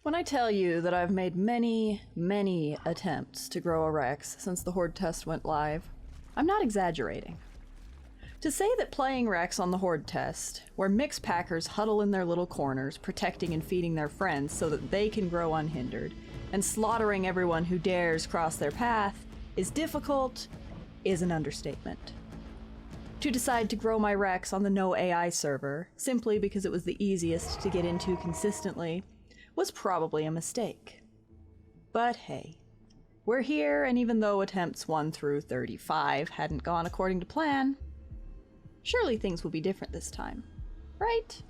When I tell you that I've made many, many attempts to grow a Rex since the Horde test went live, I'm not exaggerating. To say that playing Rex on the Horde test, where mixpackers huddle in their little corners, protecting and feeding their friends so that they can grow unhindered, and slaughtering everyone who dares cross their path, is difficult, is an understatement. To decide to grow my Rex on the no AI server, simply because it was the easiest to get into consistently, was probably a mistake. But hey, we're here, and even though attempts 1 through 35 hadn't gone according to plan, surely things will be different this time, right?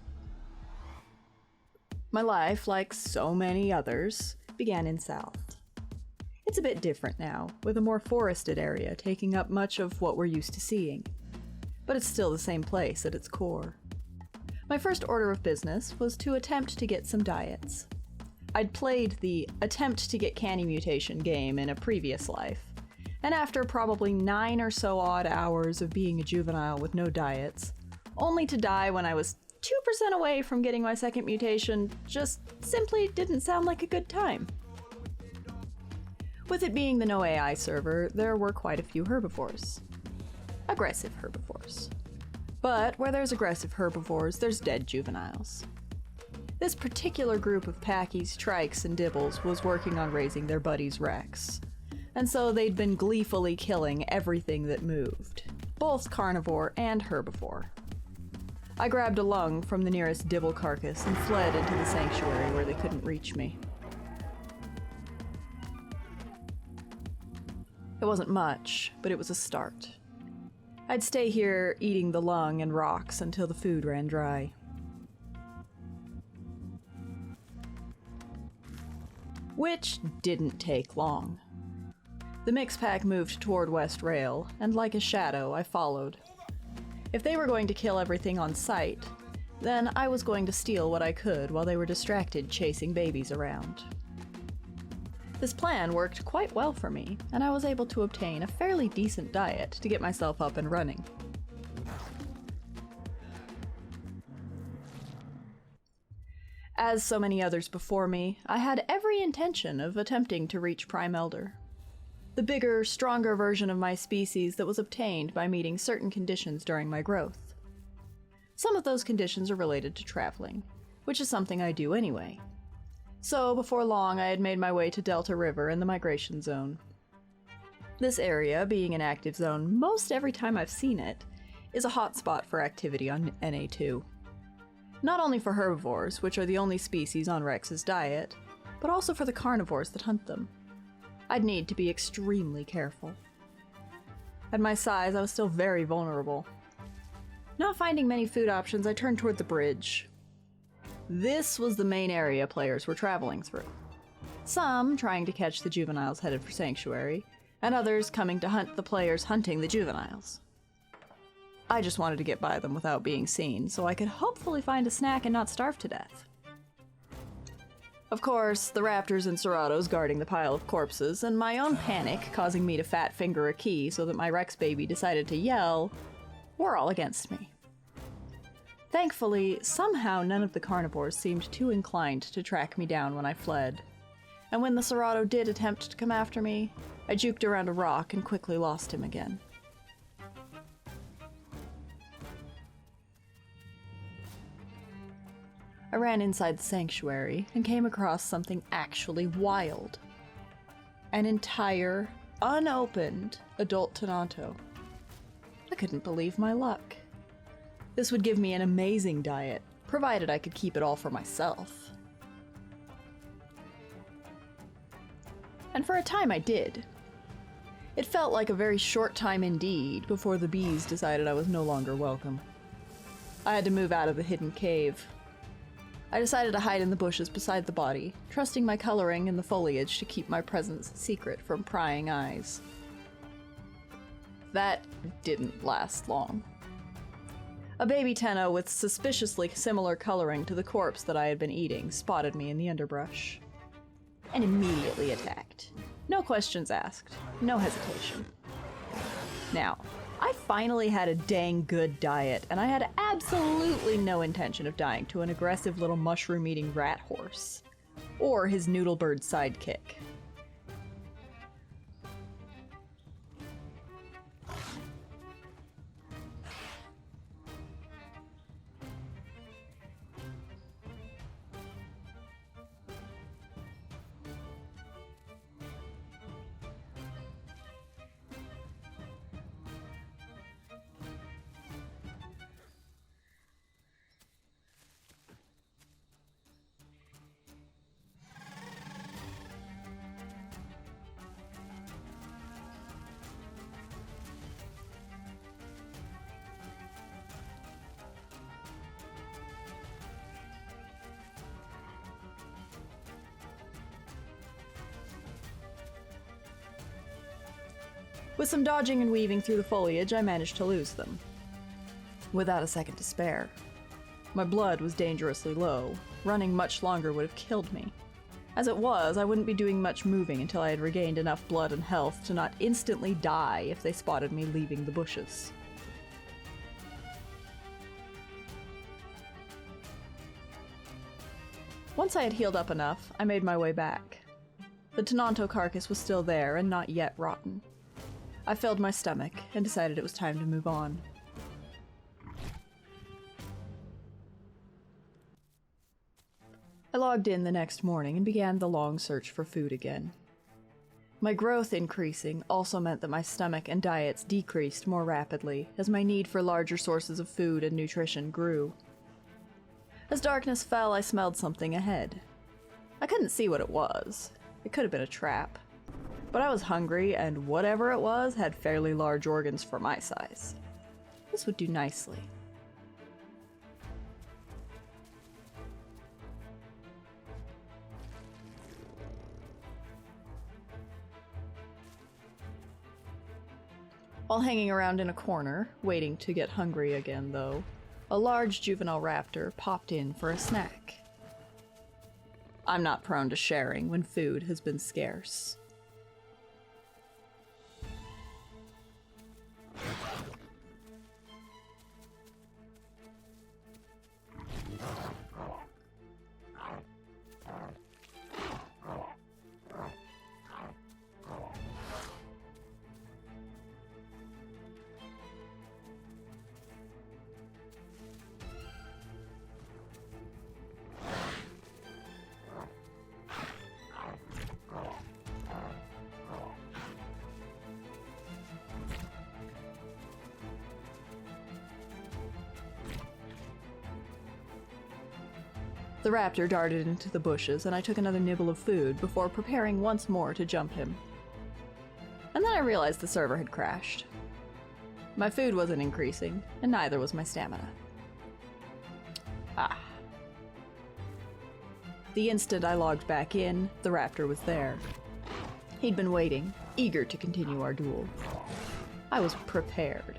My life, like so many others, began in South. It's a bit different now, with a more forested area taking up much of what we're used to seeing. But it's still the same place at its core. My first order of business was to attempt to get some diets. I'd played the attempt to get canny mutation game in a previous life, and after probably 9 or so odd hours of being a juvenile with no diets, only to die when I was 2% away from getting my second mutation, just simply didn't sound like a good time. With it being the no AI server, there were quite a few herbivores. Aggressive herbivores. But where there's aggressive herbivores, there's dead juveniles. This particular group of packies, trikes, and dibbles was working on raising their buddies Rex, and so they'd been gleefully killing everything that moved, both carnivore and herbivore. I grabbed a lung from the nearest dibble carcass and fled into the sanctuary where they couldn't reach me. It wasn't much, but it was a start. I'd stay here eating the lung and rocks until the food ran dry. Which didn't take long. The mix pack moved toward West Rail, and like a shadow, I followed. If they were going to kill everything on sight, then I was going to steal what I could while they were distracted chasing babies around. This plan worked quite well for me, and I was able to obtain a fairly decent diet to get myself up and running. As so many others before me, I had every intention of attempting to reach Prime Elder. The bigger, stronger version of my species that was obtained by meeting certain conditions during my growth. Some of those conditions are related to traveling, which is something I do anyway. So before long I had made my way to Delta River in the migration zone. This area, being an active zone most every time I've seen it, is a hotspot for activity on NA2. Not only for herbivores, which are the only species on Rex's diet, but also for the carnivores that hunt them. I'd need to be extremely careful. At my size, I was still very vulnerable. Not finding many food options, I turned toward the bridge. This was the main area players were traveling through. Some trying to catch the juveniles headed for Sanctuary, and others coming to hunt the players hunting the juveniles. I just wanted to get by them without being seen, so I could hopefully find a snack and not starve to death. Of course, the raptors and Ceratos guarding the pile of corpses, and my own panic causing me to fat finger a key so that my Rex baby decided to yell, were all against me. Thankfully, somehow none of the carnivores seemed too inclined to track me down when I fled, and when the Cerato did attempt to come after me, I juked around a rock and quickly lost him again. I ran inside the sanctuary and came across something actually wild. An entire, unopened adult Tonanto. I couldn't believe my luck. This would give me an amazing diet, provided I could keep it all for myself. And for a time I did. It felt like a very short time indeed before the bees decided I was no longer welcome. I had to move out of the hidden cave. I decided to hide in the bushes beside the body, trusting my coloring and the foliage to keep my presence secret from prying eyes. That didn't last long. A baby Tenno with suspiciously similar coloring to the corpse that I had been eating spotted me in the underbrush, and immediately attacked. No questions asked, no hesitation. Now, I finally had a dang good diet, and I had absolutely no intention of dying to an aggressive little mushroom-eating rat horse. or his noodlebird sidekick. With some dodging and weaving through the foliage, I managed to lose them. Without a second to spare. My blood was dangerously low. Running much longer would have killed me. As it was, I wouldn't be doing much moving until I had regained enough blood and health to not instantly die if they spotted me leaving the bushes. Once I had healed up enough, I made my way back. The Tenanto carcass was still there and not yet rotten. I filled my stomach and decided it was time to move on. I logged in the next morning and began the long search for food again. My growth increasing also meant that my stomach and diets decreased more rapidly as my need for larger sources of food and nutrition grew. As darkness fell, I smelled something ahead. I couldn't see what it was. It could have been a trap. But I was hungry, and whatever it was had fairly large organs for my size. This would do nicely. While hanging around in a corner, waiting to get hungry again though, a large juvenile raptor popped in for a snack. I'm not prone to sharing when food has been scarce. The raptor darted into the bushes, and I took another nibble of food before preparing once more to jump him. And then I realized the server had crashed. My food wasn't increasing, and neither was my stamina. Ah. The instant I logged back in, the raptor was there. He'd been waiting, eager to continue our duel. I was prepared.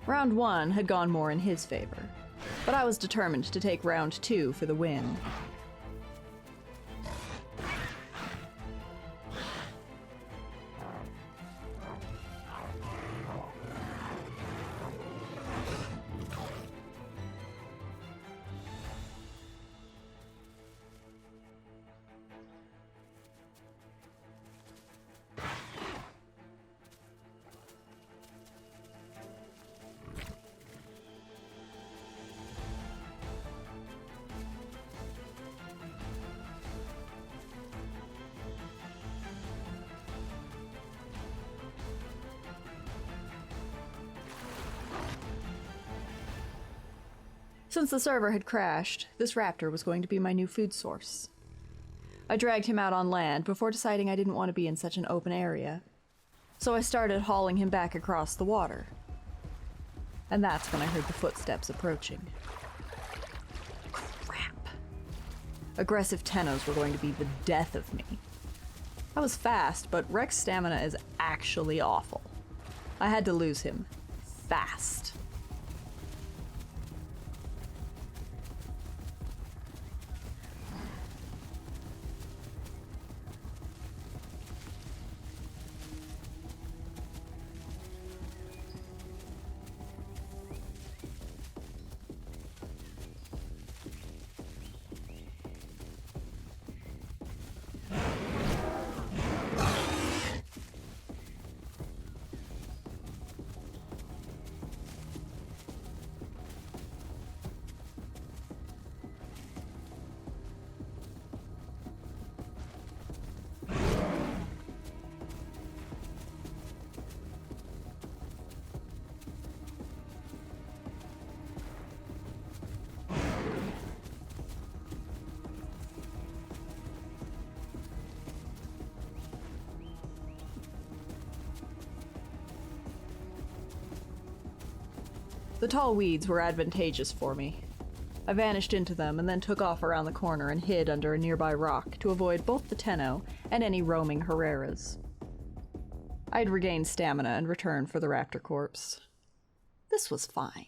Round 1 had gone more in his favor, but I was determined to take round 2 for the win. Since the server had crashed, this raptor was going to be my new food source. I dragged him out on land before deciding I didn't want to be in such an open area, so I started hauling him back across the water. And that's when I heard the footsteps approaching. Crap. Aggressive Tennos were going to be the death of me. I was fast, but Rex's stamina is actually awful. I had to lose him. Fast. The tall weeds were advantageous for me. I vanished into them and then took off around the corner and hid under a nearby rock to avoid both the Tenno and any roaming Herreras. I had regained stamina and returned for the raptor corpse. This was fine.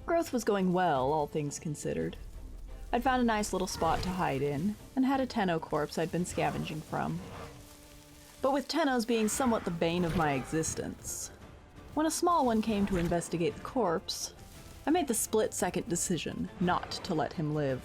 Growth was going well, all things considered. I'd found a nice little spot to hide in, and had a Tenno corpse I'd been scavenging from. But with Tennos being somewhat the bane of my existence, when a small one came to investigate the corpse, I made the split-second decision not to let him live.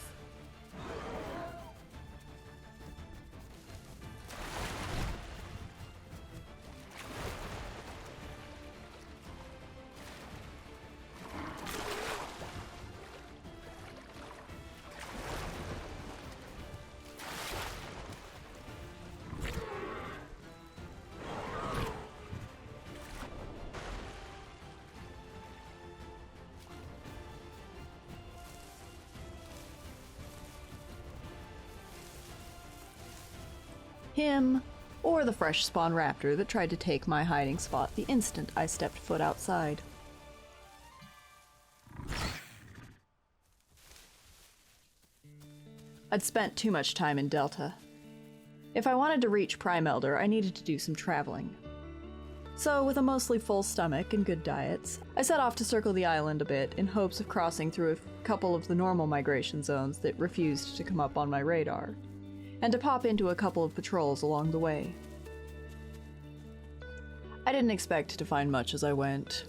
Him, or the fresh spawn raptor that tried to take my hiding spot the instant I stepped foot outside. I'd spent too much time in Delta. If I wanted to reach Prime Elder, I needed to do some traveling. So, with a mostly full stomach and good diets, I set off to circle the island a bit in hopes of crossing through a couple of the normal migration zones that refused to come up on my radar, and to pop into a couple of patrols along the way. I didn't expect to find much as I went,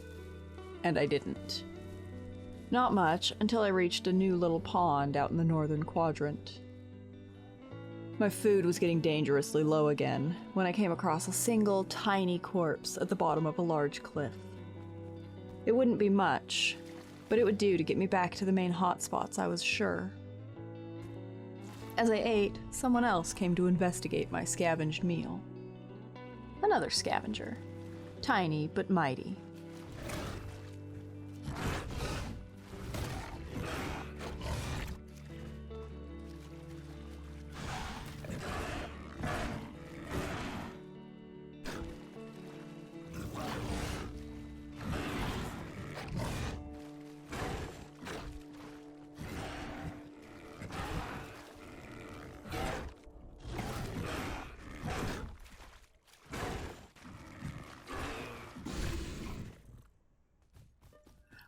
and I didn't. Not much until I reached a new little pond out in the northern quadrant. My food was getting dangerously low again when I came across a single tiny corpse at the bottom of a large cliff. It wouldn't be much, but it would do to get me back to the main hotspots, I was sure. As I ate, someone else came to investigate my scavenged meal. Another scavenger. Tiny but mighty.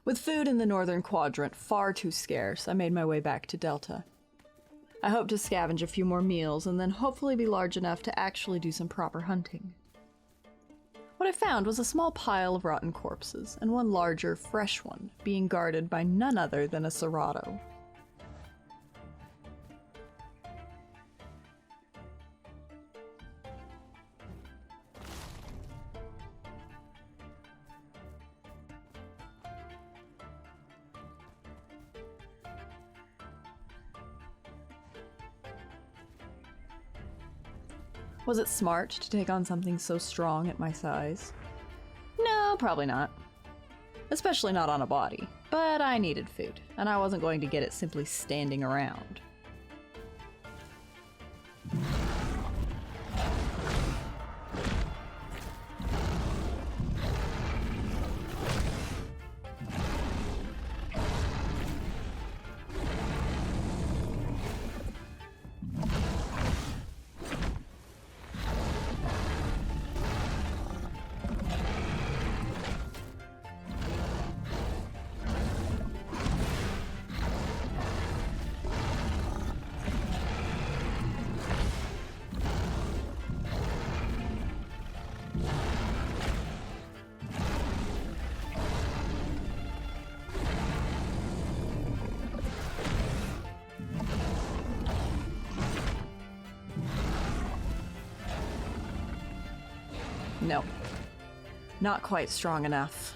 With food in the northern quadrant far too scarce, I made my way back to Delta. I hoped to scavenge a few more meals and then hopefully be large enough to actually do some proper hunting. What I found was a small pile of rotten corpses, and one larger, fresh one, being guarded by none other than a Serato. Was it smart to take on something so strong at my size? No, probably not. Especially not on a body. But I needed food, and I wasn't going to get it simply standing around. No, not quite strong enough.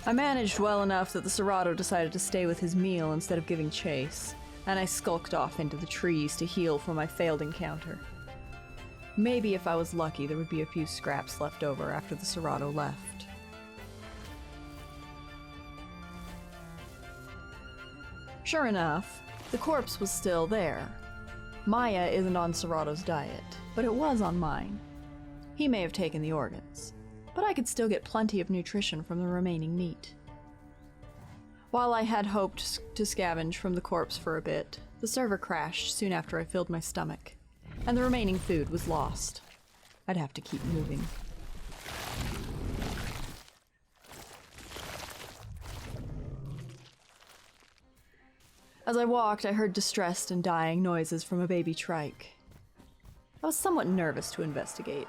I managed well enough that the Serato decided to stay with his meal instead of giving chase, and I skulked off into the trees to heal from my failed encounter. Maybe if I was lucky, there would be a few scraps left over after the Serato left. Sure enough, the corpse was still there. Maya isn't on Serato's diet, but it was on mine. He may have taken the organs. but I could still get plenty of nutrition from the remaining meat. While I had hoped to scavenge from the corpse for a bit, the server crashed soon after I filled my stomach, and the remaining food was lost. I'd have to keep moving. As I walked, I heard distressed and dying noises from a baby trike. I was somewhat nervous to investigate,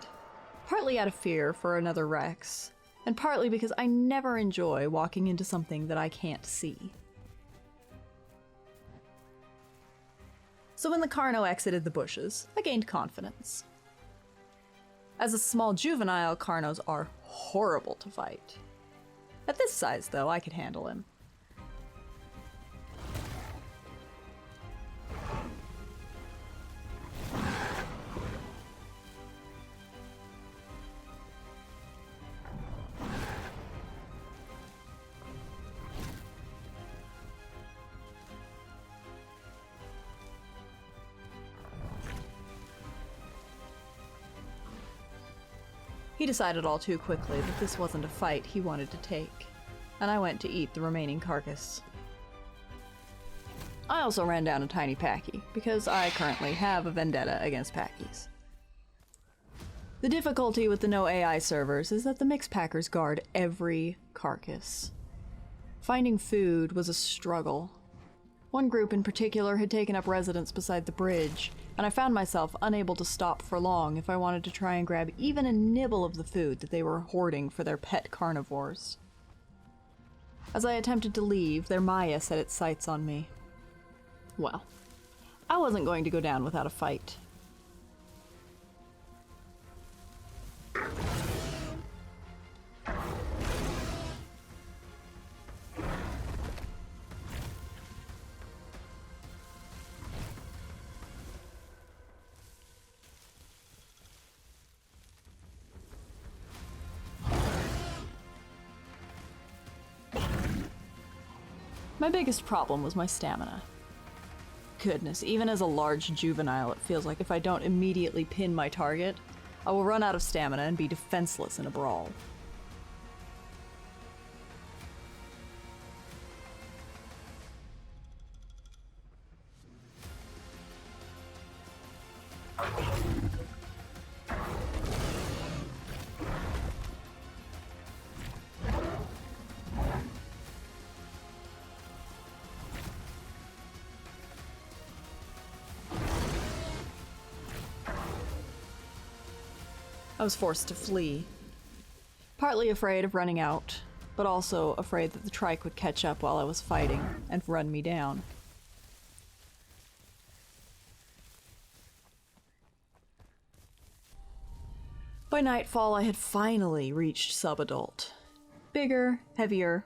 partly out of fear for another Rex, and partly because I never enjoy walking into something that I can't see. So when the Carno exited the bushes, I gained confidence. As a small juvenile, Carnos are horrible to fight. At this size, though, I could handle him. He decided all too quickly that this wasn't a fight he wanted to take, and I went to eat the remaining carcass. I also ran down a tiny Packy, because I currently have a vendetta against Packies. The difficulty with the no AI servers is that the mixpackers guard every carcass. Finding food was a struggle. One group in particular had taken up residence beside the bridge, and I found myself unable to stop for long if I wanted to try and grab even a nibble of the food that they were hoarding for their pet carnivores. As I attempted to leave, their Maya set its sights on me. Well, I wasn't going to go down without a fight. My biggest problem was my stamina. Goodness, even as a large juvenile, it feels like if I don't immediately pin my target, I will run out of stamina and be defenseless in a brawl. I was forced to flee. Partly afraid of running out, but also afraid that the trike would catch up while I was fighting and run me down. By nightfall, I had finally reached sub-adult. Bigger, heavier,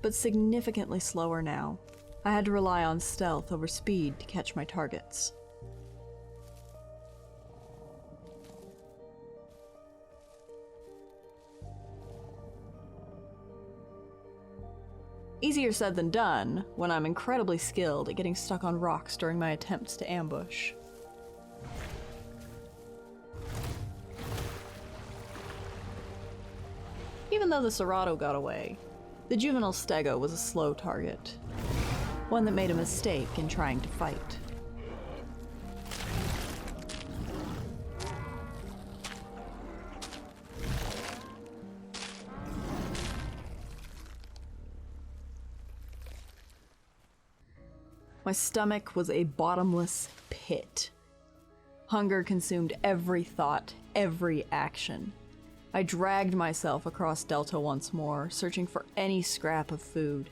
but significantly slower now. I had to rely on stealth over speed to catch my targets. Easier said than done when I'm incredibly skilled at getting stuck on rocks during my attempts to ambush. Even though the Serato got away, the juvenile Stego was a slow target, one that made a mistake in trying to fight. My stomach was a bottomless pit. Hunger consumed every thought, every action. I dragged myself across Delta once more, searching for any scrap of food.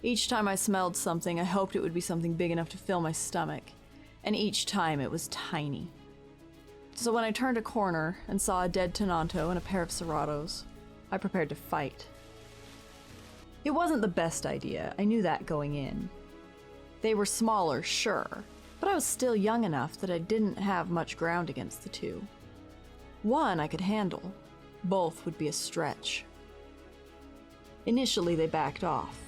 Each time I smelled something, I hoped it would be something big enough to fill my stomach, and each time it was tiny. So when I turned a corner and saw a dead Tenanto and a pair of Seratos, I prepared to fight. It wasn't the best idea, I knew that going in. They were smaller, sure, but I was still young enough that I didn't have much ground against the two. One I could handle, both would be a stretch. Initially they backed off,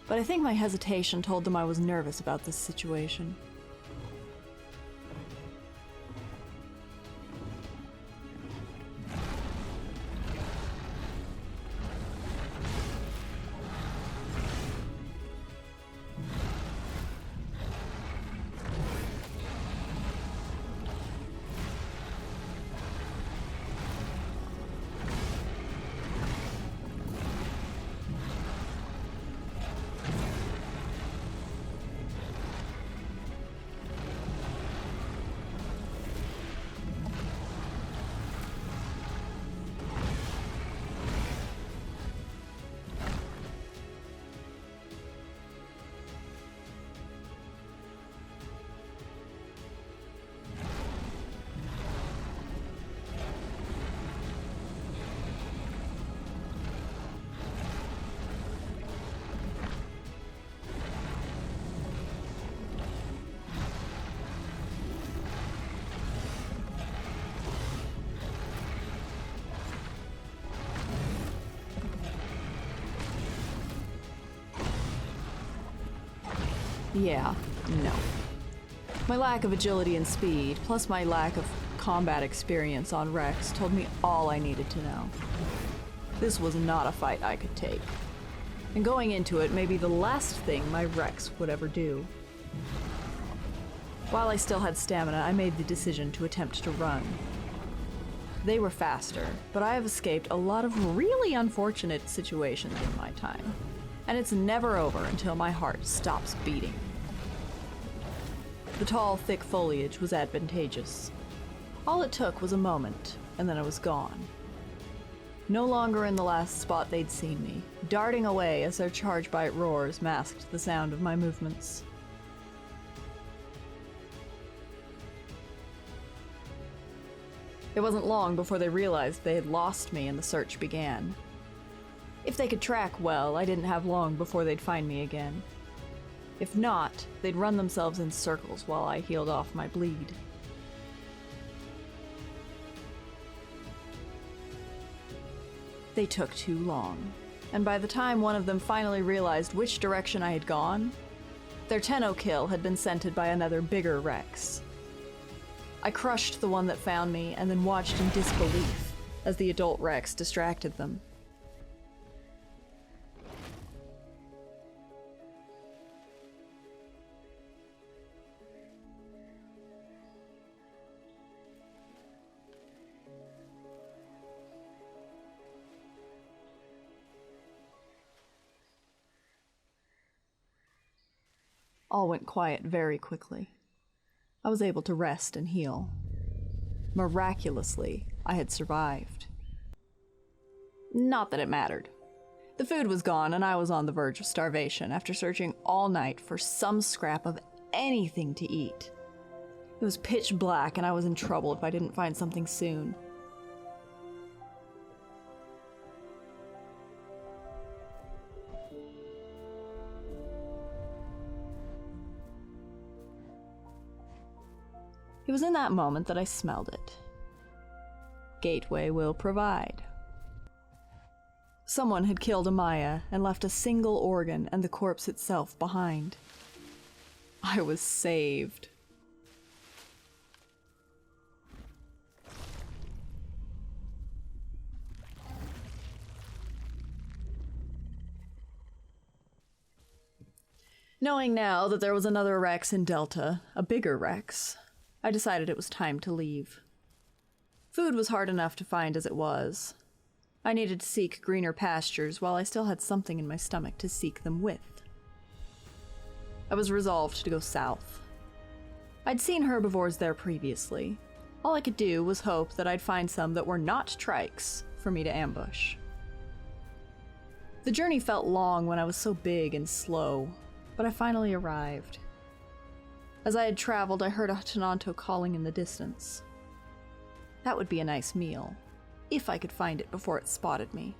but I think my hesitation told them I was nervous about this situation. Yeah, no. My lack of agility and speed, plus my lack of combat experience on Rex, told me all I needed to know. This was not a fight I could take. And going into it may be the last thing my Rex would ever do. While I still had stamina, I made the decision to attempt to run. They were faster, but I have escaped a lot of really unfortunate situations in my time. And it's never over until my heart stops beating. The tall, thick foliage was advantageous. All it took was a moment, and then I was gone. No longer in the last spot they'd seen me, darting away as their charge bite roars masked the sound of my movements. It wasn't long before they realized they had lost me and the search began. If they could track well, I didn't have long before they'd find me again. If not, they'd run themselves in circles while I healed off my bleed. They took too long, and by the time one of them finally realized which direction I had gone, their Tenno kill had been scented by another bigger Rex. I crushed the one that found me and then watched in disbelief as the adult Rex distracted them. All went quiet very quickly. I was able to rest and heal. Miraculously, I had survived. Not that it mattered. The food was gone and I was on the verge of starvation after searching all night for some scrap of anything to eat. It was pitch black and I was in trouble if I didn't find something soon. It was in that moment that I smelled it. Gateway will provide. Someone had killed Amaya and left a single organ and the corpse itself behind. I was saved. Knowing now that there was another Rex in Delta, a bigger Rex, I decided it was time to leave. Food was hard enough to find as it was. I needed to seek greener pastures while I still had something in my stomach to seek them with. I was resolved to go south. I'd seen herbivores there previously. All I could do was hope that I'd find some that were not trikes for me to ambush. The journey felt long when I was so big and slow, but I finally arrived. As I had traveled, I heard a Tenanto calling in the distance. That would be a nice meal, if I could find it before it spotted me.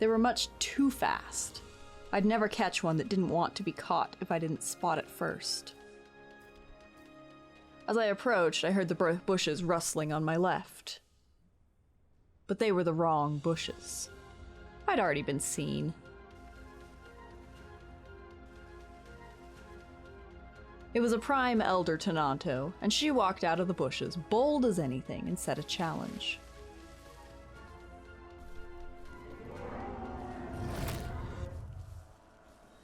They were much too fast. I'd never catch one that didn't want to be caught if I didn't spot it first. As I approached, I heard the bushes rustling on my left. But they were the wrong bushes. I'd already been seen. It was a prime elder Tenanto, and she walked out of the bushes, bold as anything, and set a challenge.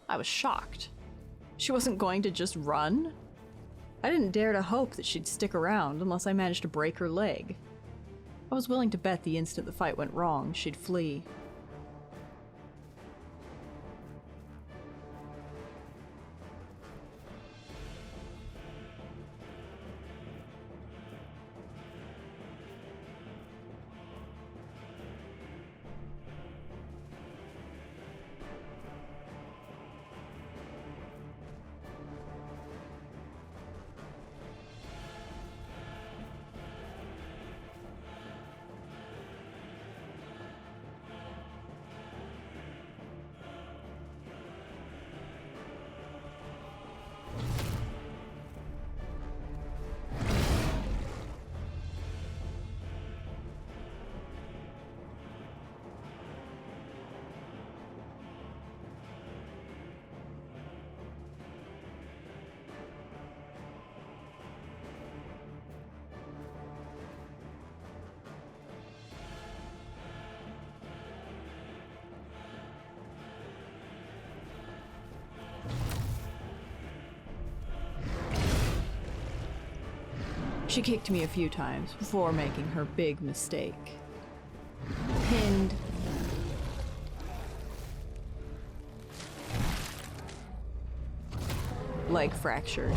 I was shocked. She wasn't going to just run? I didn't dare to hope that she'd stick around unless I managed to break her leg. I was willing to bet the instant the fight went wrong, she'd flee. She kicked me a few times before making her big mistake. Pinned. Leg fractured.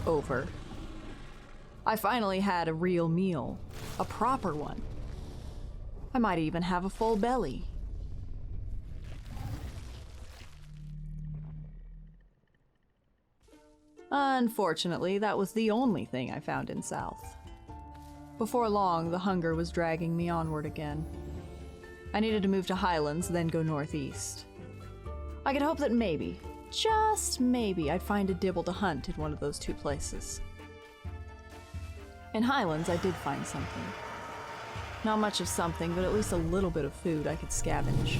Over. I finally had a real meal. A proper one. I might even have a full belly. Unfortunately, that was the only thing I found in South. Before long, the hunger was dragging me onward again. I needed to move to Highlands, then go northeast. I could hope that maybe, just maybe, I'd find a dibble to hunt in one of those two places. In Highlands, I did find something. Not much of something, but at least a little bit of food I could scavenge.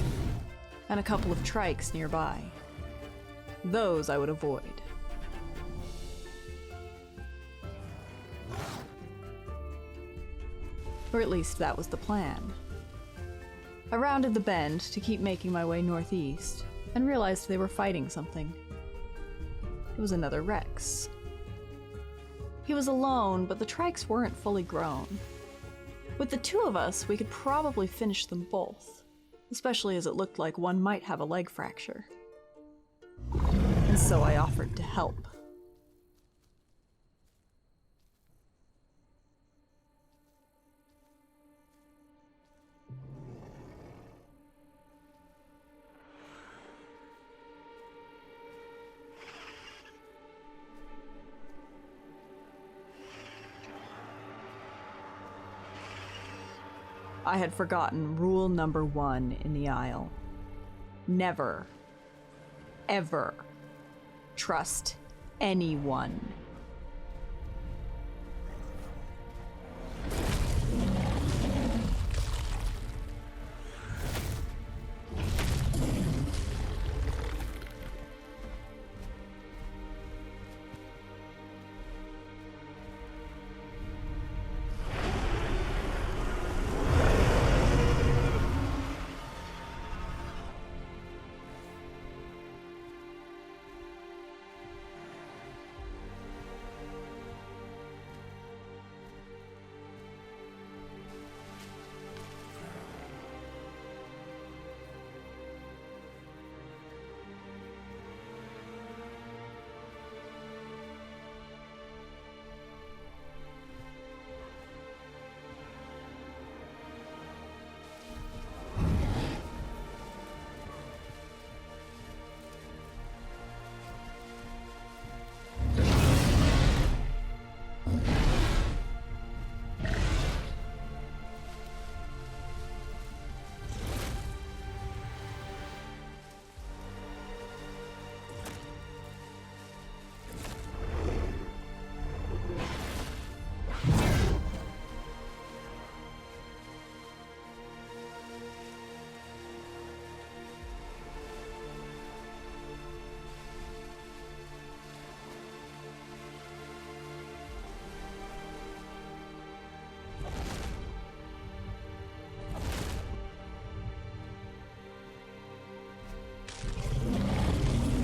And a couple of trikes nearby. Those I would avoid. Or at least that was the plan. I rounded the bend to keep making my way northeast, and realized they were fighting something. It was another Rex. He was alone, but the trikes weren't fully grown. With the two of us, we could probably finish them both, especially as it looked like one might have a leg fracture. And so I offered to help. I had forgotten rule number 1 in the Isle. Never, ever trust anyone.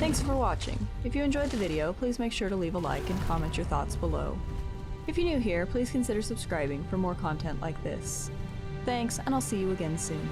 Thanks for watching. If you enjoyed the video, please make sure to leave a like and comment your thoughts below. If you're new here, please consider subscribing for more content like this. Thanks, and I'll see you again soon.